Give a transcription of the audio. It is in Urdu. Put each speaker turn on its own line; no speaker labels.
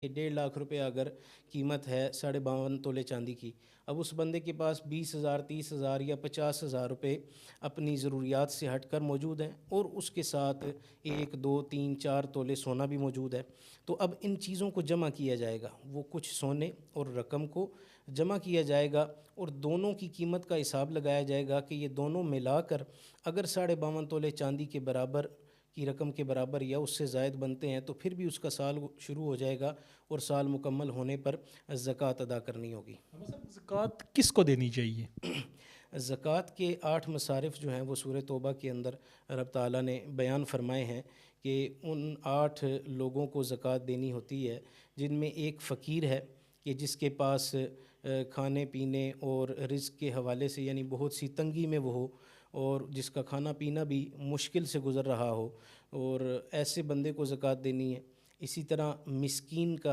کہ 1.5 لاکھ روپے اگر قیمت ہے 52.5 تولے چاندی کی، اب اس بندے کے پاس 20,000 30,000 یا 50,000 روپے اپنی ضروریات سے ہٹ کر موجود ہیں، اور اس کے ساتھ 1 2 3 4 تولے سونا بھی موجود ہے، تو اب ان چیزوں کو جمع کیا جائے گا، وہ کچھ سونے اور رقم کو جمع کیا جائے گا، اور دونوں کی قیمت کا حساب لگایا جائے گا کہ یہ دونوں ملا کر اگر 52.5 تولے چاندی کے برابر کی رقم کے برابر یا اس سے زائد بنتے ہیں تو پھر بھی اس کا سال شروع ہو جائے گا، اور سال مکمل ہونے پر زکوٰۃ ادا کرنی ہوگی۔
زکوٰۃ کس کو دینی چاہیے؟
زکوٰۃ کے 8 مصارف جو ہیں وہ سورہ توبہ کے اندر رب تعالیٰ نے بیان فرمائے ہیں کہ ان 8 لوگوں کو زکوٰۃ دینی ہوتی ہے، جن میں ایک فقیر ہے کہ جس کے پاس کھانے پینے اور رزق کے حوالے سے یعنی بہت سی تنگی میں وہ ہو، اور جس کا کھانا پینا بھی مشکل سے گزر رہا ہو، اور ایسے بندے کو زکوٰۃ دینی ہے۔ اسی طرح مسکین کا